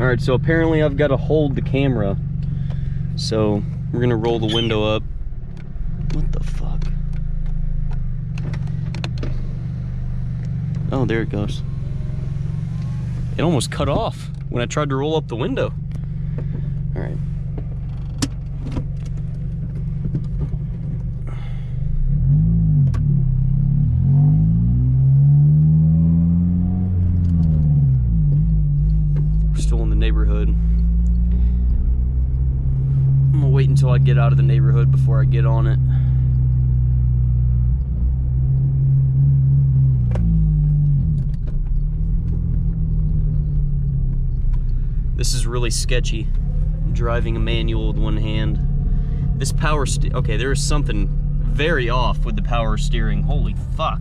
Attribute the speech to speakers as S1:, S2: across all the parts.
S1: All right, so apparently I've got to hold the camera. So we're gonna roll the window up. What the fuck? Oh, there it goes. It almost cut off when I tried to roll up the window. All right. We're still in the neighborhood. I'm gonna wait until I get out of the neighborhood before I get on it. This is really sketchy, driving a manual with one hand. This power okay, there is something very off with the power steering. Holy fuck.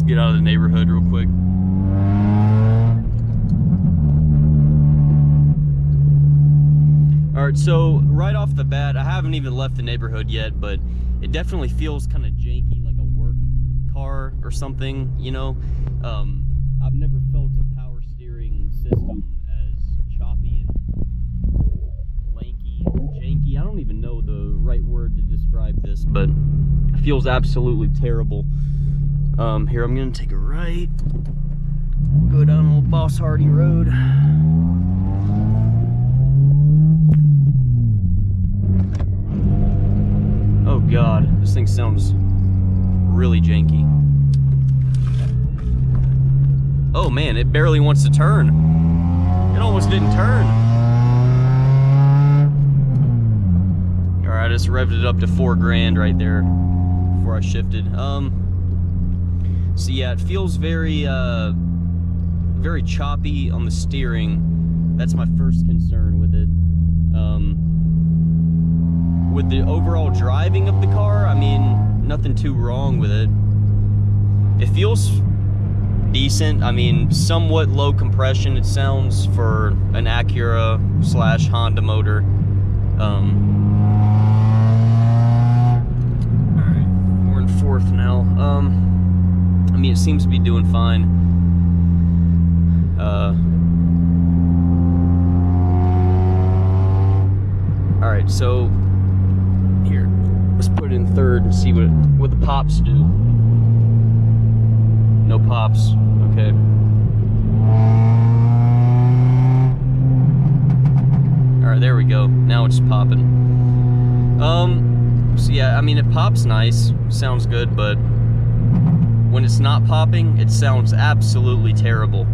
S1: Get out of the neighborhood real quick. All right, so right off the bat, I haven't even left the neighborhood yet, but it definitely feels kind of janky, like a work car or something, you know? I've never felt a power steering system as choppy and lanky and janky. I don't even know the right word to describe this, but it feels absolutely terrible. Here, I'm gonna take a right, go down old Boss Hardy Road. Oh God, this thing sounds really janky. Oh man, it barely wants to turn. It almost didn't turn. All right, I just revved it up to 4 grand right there before I shifted. So yeah, it feels very, very choppy on the steering. That's my first concern with it. With the overall driving of the car, I mean, nothing too wrong with it. It feels decent. I mean, somewhat low compression, it sounds, for an Acura / Honda motor. All right, we're in 4th now. I mean, it seems to be doing fine. All right, so here, let's put it in 3rd and see what the pops do. No pops. Okay. All right, there we go. Now it's popping. So yeah, I mean, it pops nice, sounds good, but when it's not popping, it sounds absolutely terrible.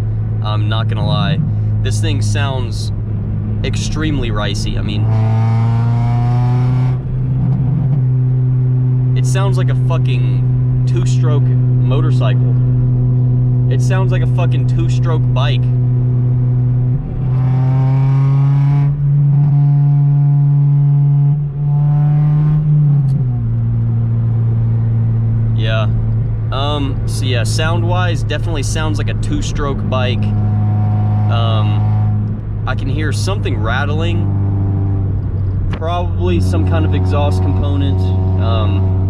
S1: I'm not gonna lie. This thing sounds extremely ricey. I mean, it sounds like a fucking 2-stroke motorcycle. It sounds like a fucking 2-stroke bike. Yeah. So yeah, sound-wise, definitely sounds like a 2-stroke bike. I can hear something rattling. Probably some kind of exhaust component.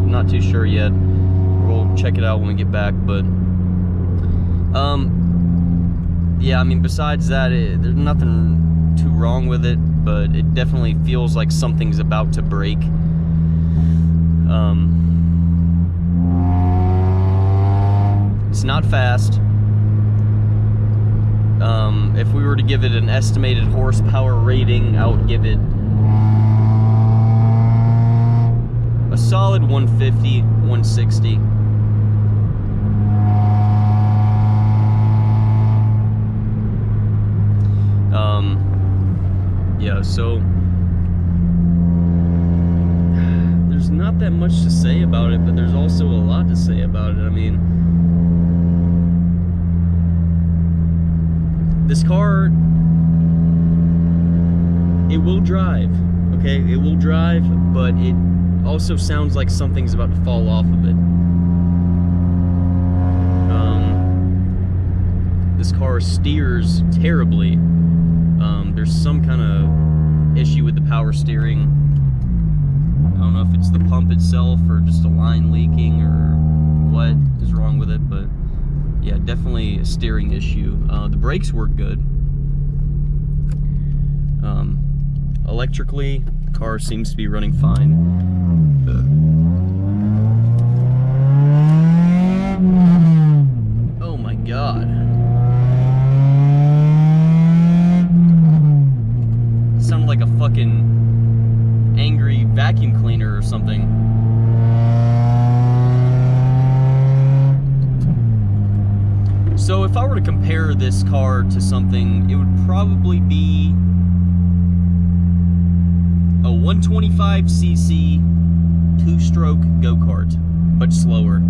S1: Not too sure yet. We'll check it out when we get back, but... yeah, I mean, besides that, there's nothing too wrong with it, but it definitely feels like something's about to break. It's not fast. If we were to give it an estimated horsepower rating, I would give it a solid 150, 160. Yeah, so there's not that much to say about it, but there's also a lot to say about it. I mean, this car, it will drive, okay? It will drive, but it also sounds like something's about to fall off of it. car steers terribly. There's some kind of issue with the power steering. I don't know if it's the pump itself or just a line leaking or what is wrong with it, but yeah, definitely a steering issue. The brakes work good. Electrically, the car seems to be running fine. Oh my God. It sounded like a fucking angry vacuum cleaner or something. So if I were to compare this car to something, it would probably be a 125cc two-stroke go-kart, but slower.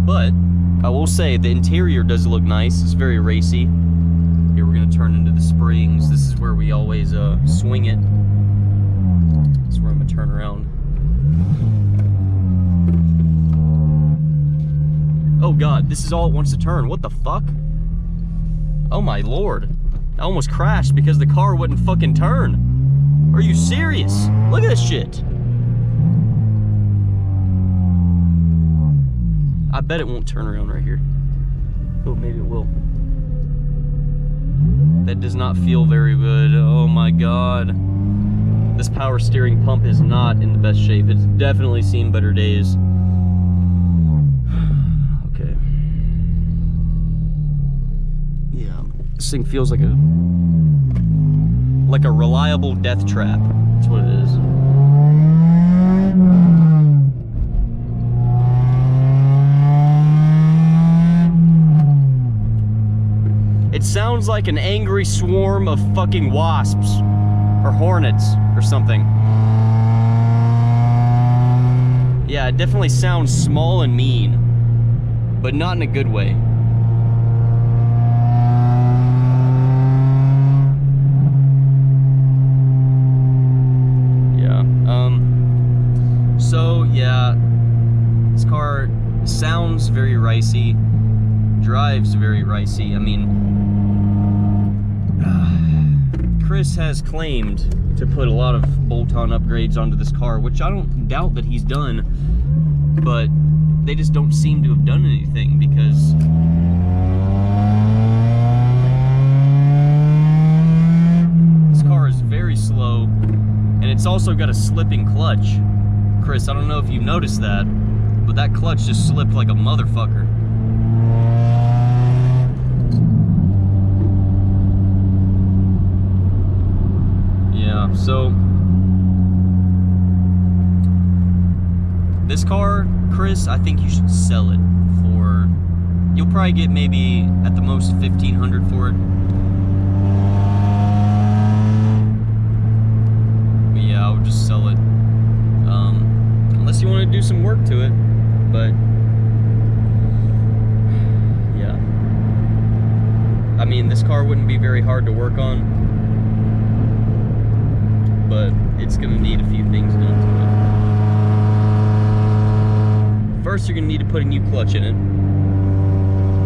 S1: But I will say the interior does look nice. It's very racy. Here we're gonna turn into the springs. This is where we always swing it. That's where I'm gonna turn around. Oh God, this is all it wants to turn. What the fuck? Oh my Lord. I almost crashed because the car wouldn't fucking turn. Are you serious? Look at this shit. I bet it won't turn around right here. Oh, maybe it will. That does not feel very good. Oh my God. This power steering pump is not in the best shape. It's definitely seen better days. Okay. Yeah, this thing feels like a reliable death trap. That's what it is. It sounds like an angry swarm of fucking wasps or hornets or something. Yeah, it definitely sounds small and mean, but not in a good way. Yeah, so yeah, this car sounds very ricey, drives very ricey. I mean, Chris has claimed to put a lot of bolt-on upgrades onto this car, which I don't doubt that he's done, but they just don't seem to have done anything because this car is very slow, and it's also got a slipping clutch. Chris, I don't know if you've noticed that, but that clutch just slipped like a motherfucker. Yeah, so this car, Chris, I think you should sell it for, you'll probably get maybe at the most $1,500 for it. But yeah, I would just sell it. Unless you want to do some work to it, but yeah. I mean, this car wouldn't be very hard to work on, but it's gonna need a few things done to it. First, you're gonna need to put a new clutch in it.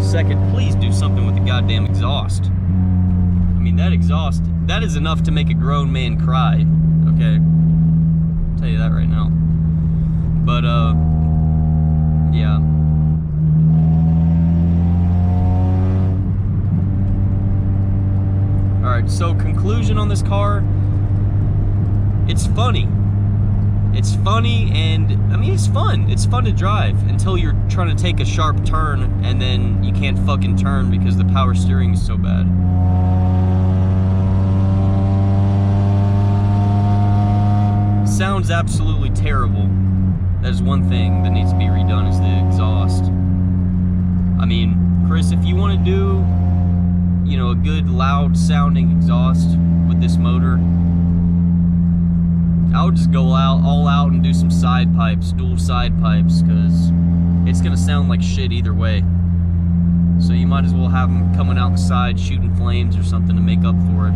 S1: Second, please do something with the goddamn exhaust. I mean, that exhaust, that is enough to make a grown man cry, okay? I'll tell you that right now. But, yeah. Alright, so conclusion on this car. It's funny. It's funny, and I mean, it's fun. It's fun to drive until you're trying to take a sharp turn and then you can't fucking turn because the power steering is so bad. Sounds absolutely terrible. That is one thing that needs to be redone, is the exhaust. I mean, Chris, if you want to do, you know, a good loud sounding exhaust with this motor, I would just go all out and do some side pipes, dual side pipes, because it's gonna sound like shit either way. So you might as well have them coming out the side shooting flames or something to make up for it.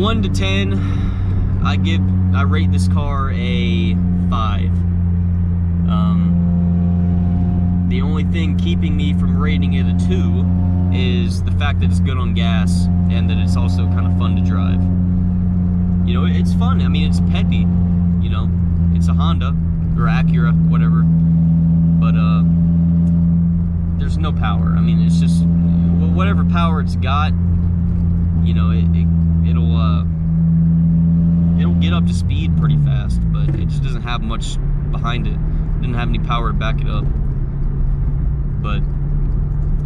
S1: 1 to 10, I rate this car a 5. The only thing keeping me from rating it a 2 is the fact that it's good on gas and that it's also kind of fun to drive. You know, it's fun. I mean, it's peppy. You know, it's a Honda or Acura, whatever. But there's no power. I mean, it's just whatever power it's got. You know, it'll get up to speed pretty fast, but it just doesn't have much behind it. It didn't have any power to back it up. But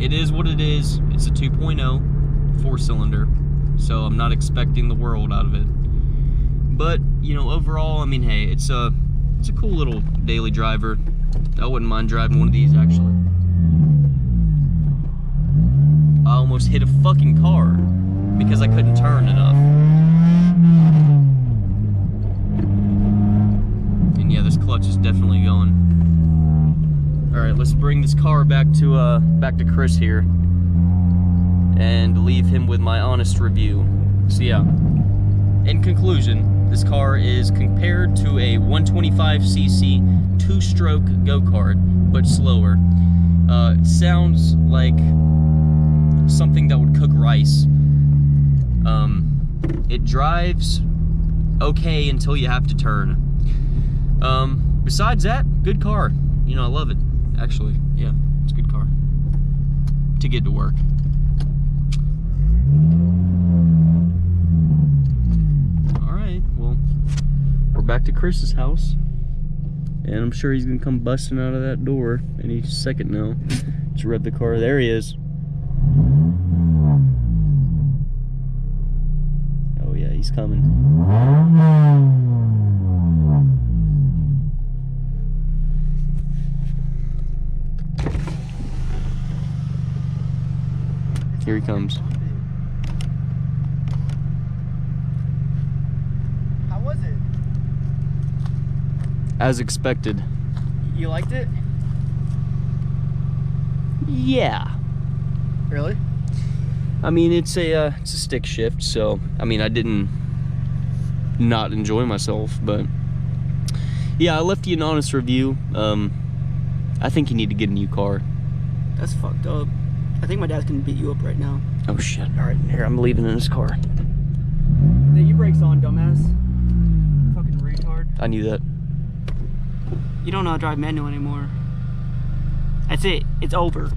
S1: it is what it is. It's a 2.0 4-cylinder, so I'm not expecting the world out of it. But you know, overall, I mean, hey, it's a cool little daily driver. I wouldn't mind driving one of these, actually. I almost hit a fucking car because I couldn't turn enough. And yeah, this clutch is definitely going. All right, let's bring this car back to Chris here and leave him with my honest review. So yeah, in conclusion, this car is compared to a 125cc 2-stroke go-kart, but slower. It sounds like something that would cook rice. It drives okay until you have to turn. Besides that, good car. You know, I love it. Actually, yeah, it's a good car to get to work. All right, well, we're back to Chris's house, and I'm sure he's gonna come busting out of that door any second now. Let's rev the car. There he is. Oh yeah, he's coming. Here he comes.
S2: How was it?
S1: As expected.
S2: You liked it?
S1: Yeah.
S2: Really?
S1: I mean, it's a stick shift, so I mean, I didn't not enjoy myself, but yeah, I left you an honest review. I think you need to get a new car.
S2: That's fucked up. I think my dad's gonna beat you up right now.
S1: Oh shit! All right, here, I'm leaving in this car.
S2: Then your brakes on, dumbass. Fucking retard.
S1: I knew that.
S2: You don't know how to drive manual anymore. That's it. It's over.